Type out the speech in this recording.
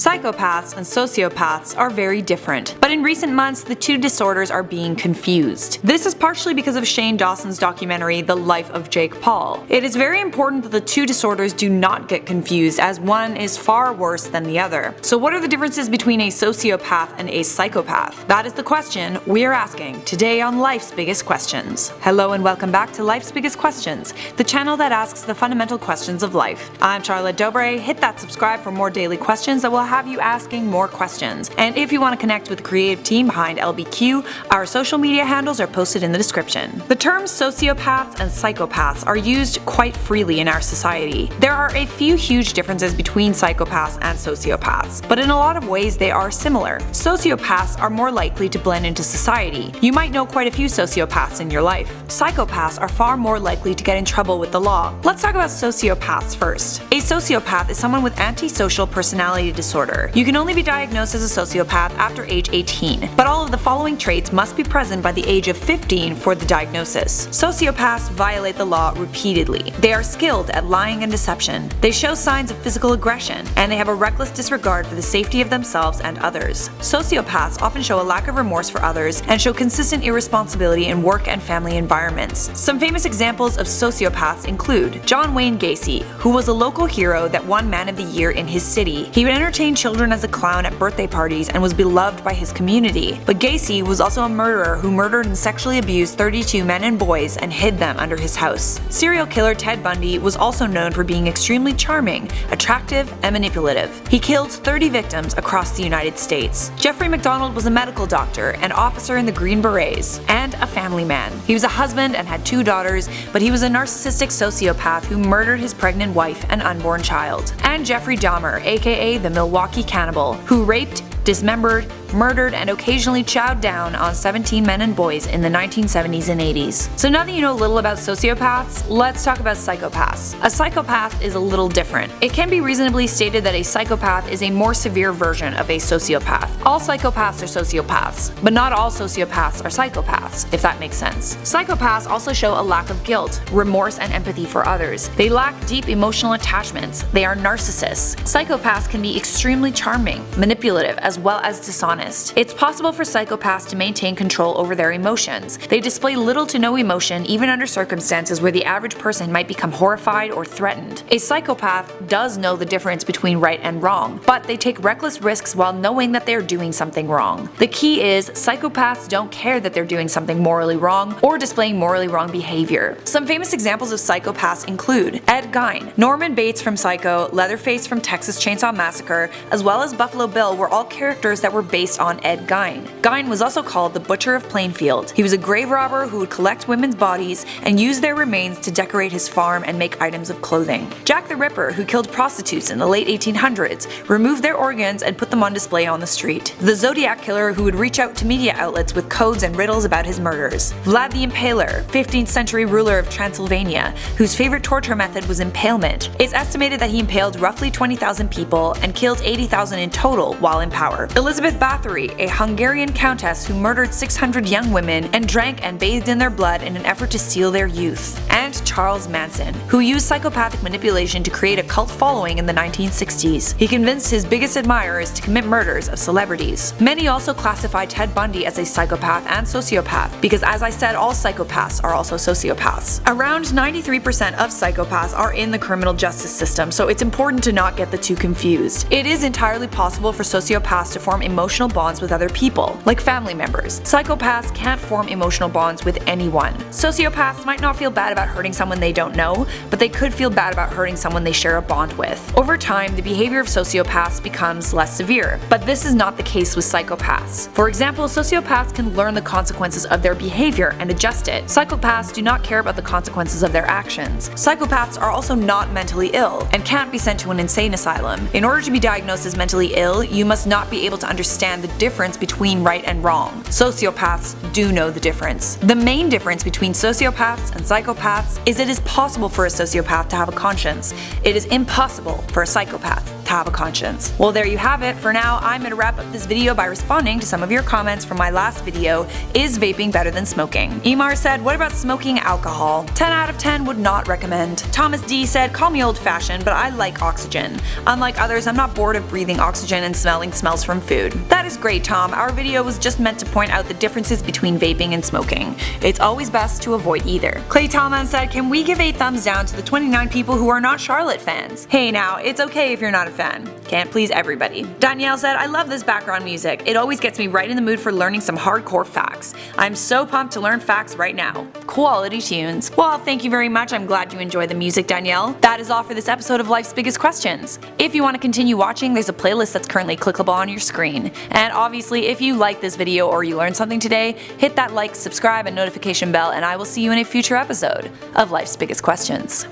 Psychopaths and sociopaths are very different, but in recent months the two disorders are being confused. This is partially because of Shane Dawson's documentary The Life of Jake Paul. It is very important that the two disorders do not get confused, as one is far worse than the other. So what are the differences between a sociopath and a psychopath? That is the question we are asking today on Life's Biggest Questions. Hello and welcome back to Life's Biggest Questions, the channel that asks the fundamental questions of life. I'm Charlotte Dobre. Hit that subscribe for more daily questions that will have you asking more questions. And if you want to connect with the creative team behind LBQ, our social media handles are posted in the description. The terms sociopaths and psychopaths are used quite freely in our society. There are a few huge differences between psychopaths and sociopaths, but in a lot of ways they are similar. Sociopaths are more likely to blend into society. You might know quite a few sociopaths in your life. Psychopaths are far more likely to get in trouble with the law. Let's talk about sociopaths first. A sociopath is someone with antisocial personality disorder. You can only be diagnosed as a sociopath after age 18, but all of the following traits must be present by the age of 15 for the diagnosis. Sociopaths violate the law repeatedly. They are skilled at lying and deception. They show signs of physical aggression, and they have a reckless disregard for the safety of themselves and others. Sociopaths often show a lack of remorse for others and show consistent irresponsibility in work and family environments. Some famous examples of sociopaths include John Wayne Gacy, who was a local hero that won Man of the Year in his city. He would entertain children as a clown at birthday parties and was beloved by his community. But Gacy was also a murderer who murdered and sexually abused 32 men and boys and hid them under his house. Serial killer Ted Bundy was also known for being extremely charming, attractive, and manipulative. He killed 30 victims across the United States. Jeffrey MacDonald was a medical doctor, an officer in the Green Berets, and a family man. He was a husband and had 2 daughters, but he was a narcissistic sociopath who murdered his pregnant wife and unborn child. And Jeffrey Dahmer, aka the Milwaukee Cannibal, who raped, dismembered, murdered, and occasionally chowed down on 17 men and boys in the 1970s and 80s. So now that you know a little about sociopaths, let's talk about psychopaths. A psychopath is a little different. It can be reasonably stated that a psychopath is a more severe version of a sociopath. All psychopaths are sociopaths, but not all sociopaths are psychopaths, if that makes sense. Psychopaths also show a lack of guilt, remorse, and empathy for others. They lack deep emotional attachments. They are narcissists. Psychopaths can be extremely charming, manipulative, as well as dishonest. It's possible for psychopaths to maintain control over their emotions. They display little to no emotion even under circumstances where the average person might become horrified or threatened. A psychopath does know the difference between right and wrong, but they take reckless risks while knowing that they're doing something wrong. The key is psychopaths don't care that they're doing something morally wrong or displaying morally wrong behavior. Some famous examples of psychopaths include Ed Gein, Norman Bates from Psycho, Leatherface from Texas Chainsaw Massacre, as well as Buffalo Bill were all characters that were based on Ed Gein. Gein was also called the Butcher of Plainfield. He was a grave robber who would collect women's bodies and use their remains to decorate his farm and make items of clothing. Jack the Ripper, who killed prostitutes in the late 1800s, removed their organs and put them on display on the street. The Zodiac Killer, who would reach out to media outlets with codes and riddles about his murders. Vlad the Impaler, 15th century ruler of Transylvania, whose favorite torture method was impalement. It's estimated that he impaled roughly 20,000 people and killed 80,000 in total while in power. Elizabeth Bathory, a Hungarian countess who murdered 600 young women and drank and bathed in their blood in an effort to steal their youth. And Charles Manson, who used psychopathic manipulation to create a cult following in the 1960s. He convinced his biggest admirers to commit murders of celebrities. Many also classify Ted Bundy as a psychopath and sociopath because, as I said, all psychopaths are also sociopaths. Around 93% of psychopaths are in the criminal justice system, so it's important to not get the two confused. It is entirely possible for sociopaths to form emotional bonds with other people, like family members. Psychopaths can't form emotional bonds with anyone. Sociopaths might not feel bad about hurting someone they don't know, but they could feel bad about hurting someone they share a bond with. Over time, the behavior of sociopaths becomes less severe, but this is not the case with psychopaths. For example, sociopaths can learn the consequences of their behavior and adjust it. Psychopaths do not care about the consequences of their actions. Psychopaths are also not mentally ill and can't be sent to an insane asylum. In order to be diagnosed as mentally ill, you must not be able to understand the difference between right and wrong. Sociopaths do know the difference. The main difference between sociopaths and psychopaths is it is possible for a sociopath to have a conscience. It is impossible for a psychopath to have a conscience. Well, there you have it. For now, I'm gonna wrap up this video by responding to some of your comments from my last video, is vaping better than smoking? Emar said, what about smoking alcohol? 10 out of 10 would not recommend. Thomas D said, call me old fashioned, but I like oxygen. Unlike others, I'm not bored of breathing oxygen and smelling smells from food. That is great, Tom. Our video was just meant to point out the differences between vaping and smoking. It's always best to avoid either. Clay Talman said, can we give a thumbs down to the 29 people who are not Charlotte fans? Hey now, it's okay if you're not a fan. Can't please everybody. Danielle said, I love this background music. It always gets me right in the mood for learning some hardcore facts. I'm so pumped to learn facts right now. Quality tunes. Well, thank you very much. I'm glad you enjoyed the music, Danielle. That is all for this episode of Life's Biggest Questions. If you want to continue watching, there's a playlist that's currently clickable on your screen. And obviously, if you like this video or you learned something today, hit that like, subscribe, and notification bell, and I will see you in a future episode of Life's Biggest Questions.